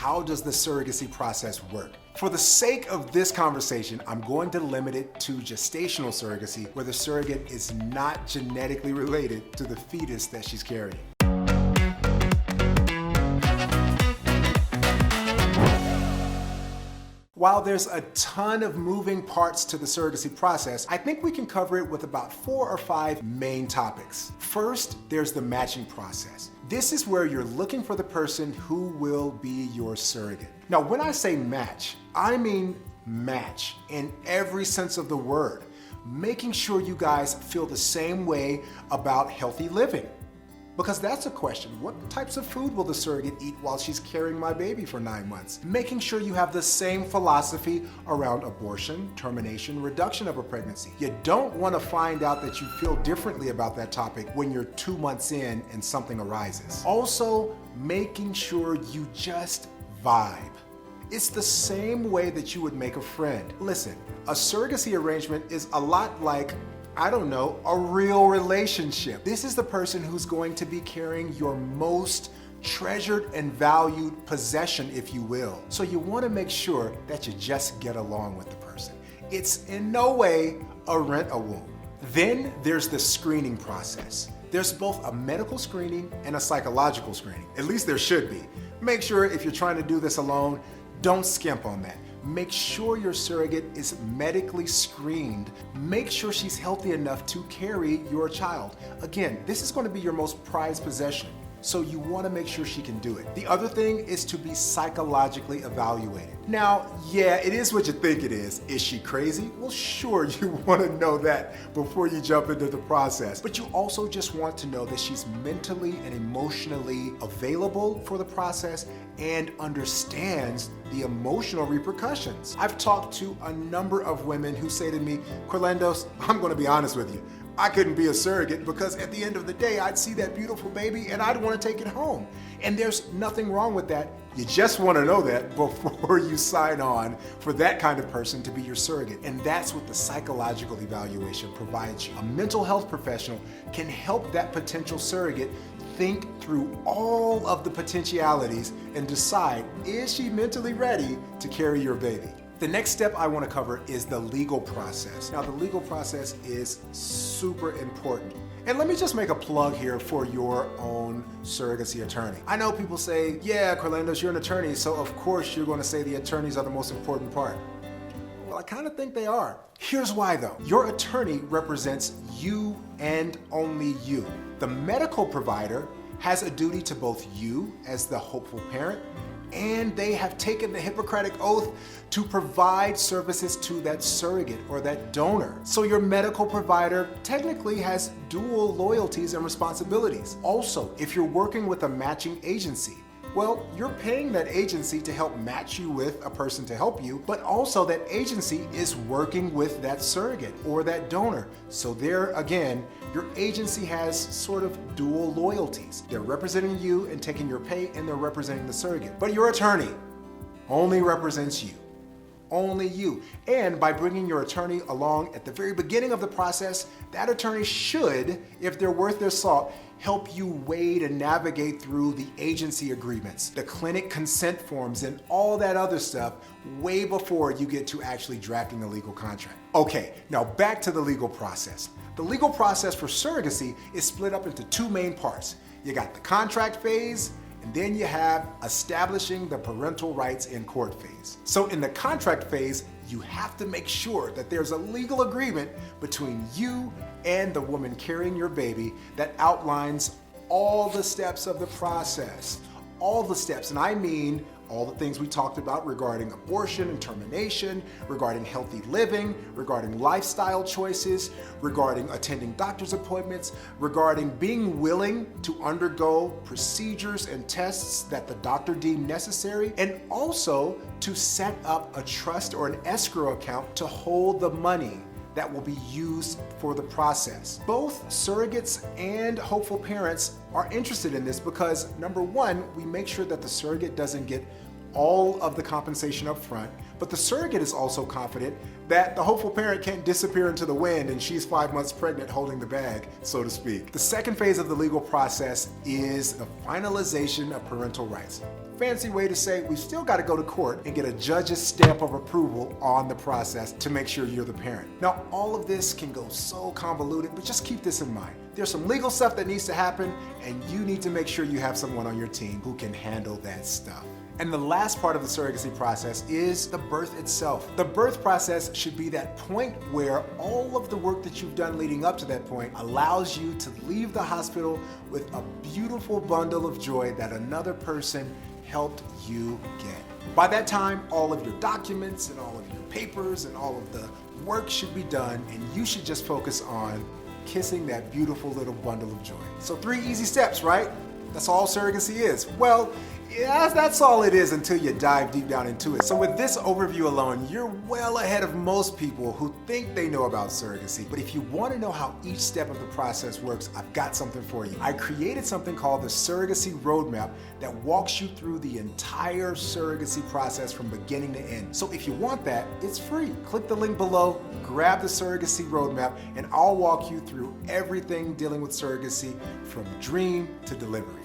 how does the surrogacy process work? For the sake of this conversation, I'm going to limit it to gestational surrogacy, where the surrogate is not genetically related to the fetus that she's carrying. While there's a ton of moving parts to the surrogacy process, I think we can cover it with about 4 or 5 main topics. First, there's the matching process. This is where you're looking for the person who will be your surrogate. Now, when I say match, I mean match in every sense of the word, making sure you guys feel the same way about healthy living. Because that's a question. What types of food will the surrogate eat while she's carrying my baby for 9 months? Making sure you have the same philosophy around abortion, termination, reduction of a pregnancy. You don't want to find out that you feel differently about that topic when you're 2 months in and something arises. Also, making sure you just vibe. It's the same way that you would make a friend. Listen, a surrogacy arrangement is a lot like, I don't know, a real relationship. This is the person who's going to be carrying your most treasured and valued possession, if you will. So you want to make sure that you just get along with the person. It's in no way a rent-a-womb. Then there's the screening process. There's both a medical screening and a psychological screening. At least there should be. Make sure if you're trying to do this alone, don't skimp on that. Make sure your surrogate is medically screened. Make sure she's healthy enough to carry your child. Again, this is going to be your most prized possession, so you want to make sure she can do it. The other thing is to be psychologically evaluated. Now, yeah, it is what you think it is. Is she crazy? Well, sure, you want to know that before you jump into the process. But you also just want to know that she's mentally and emotionally available for the process and understands the emotional repercussions. I've talked to a number of women who say to me, Corlandos, I'm going to be honest with you. I couldn't be a surrogate because at the end of the day, I'd see that beautiful baby and I'd want to take it home. And there's nothing wrong with that. You just want to know that before you sign on for that kind of person to be your surrogate. And that's what the psychological evaluation provides you. A mental health professional can help that potential surrogate think through all of the potentialities and decide, is she mentally ready to carry your baby? The next step I want to cover is the legal process. Now, the legal process is super important. And let me just make a plug here for your own surrogacy attorney. I know people say, yeah, Corlandos, you're an attorney, so of course you're going to say the attorneys are the most important part. Well, I kind of think they are. Here's why though. Your attorney represents you and only you. The medical provider has a duty to both you as the hopeful parent, and they have taken the Hippocratic Oath to provide services to that surrogate or that donor. So your medical provider technically has dual loyalties and responsibilities. Also, if you're working with a matching agency, well, you're paying that agency to help match you with a person to help you, but also that agency is working with that surrogate or that donor. So there again, your agency has sort of dual loyalties. They're representing you and taking your pay, and they're representing the surrogate. But your attorney only represents you. Only you. And by bringing your attorney along at the very beginning of the process, that attorney should, if they're worth their salt, help you wade and navigate through the agency agreements, the clinic consent forms, and all that other stuff way before you get to actually drafting a legal contract. Okay, now back to the legal process. The legal process for surrogacy is split up into 2 main parts. You got the contract phase, and then you have establishing the parental rights in court phase. So in the contract phase, you have to make sure that there's a legal agreement between you and the woman carrying your baby that outlines all the steps of the process. All the steps, and I mean all the things we talked about regarding abortion and termination, regarding healthy living, regarding lifestyle choices, regarding attending doctor's appointments, regarding being willing to undergo procedures and tests that the doctor deemed necessary, and also to set up a trust or an escrow account to hold the money that will be used for the process. Both surrogates and hopeful parents are interested in this because, number one, we make sure that the surrogate doesn't get all of the compensation up front, but the surrogate is also confident that the hopeful parent can't disappear into the wind and she's 5 months pregnant holding the bag, so to speak. The second phase of the legal process is the finalization of parental rights. Fancy way to say we've still got to go to court and get a judge's stamp of approval on the process to make sure you're the parent. Now, all of this can go so convoluted, but just keep this in mind. There's some legal stuff that needs to happen, and you need to make sure you have someone on your team who can handle that stuff. And the last part of the surrogacy process is the birth itself. The birth process should be that point where all of the work that you've done leading up to that point allows you to leave the hospital with a beautiful bundle of joy that another person helped you get. By that time, all of your documents and all of your papers and all of the work should be done, and you should just focus on kissing that beautiful little bundle of joy. So 3 easy steps, right? That's all surrogacy is. Well, yeah, that's all it is until you dive deep down into it. So with this overview alone, you're well ahead of most people who think they know about surrogacy. But if you want to know how each step of the process works, I've got something for you. I created something called the Surrogacy Roadmap that walks you through the entire surrogacy process from beginning to end. So if you want that, it's free. Click the link below, grab the Surrogacy Roadmap, and I'll walk you through everything dealing with surrogacy from dream to delivery.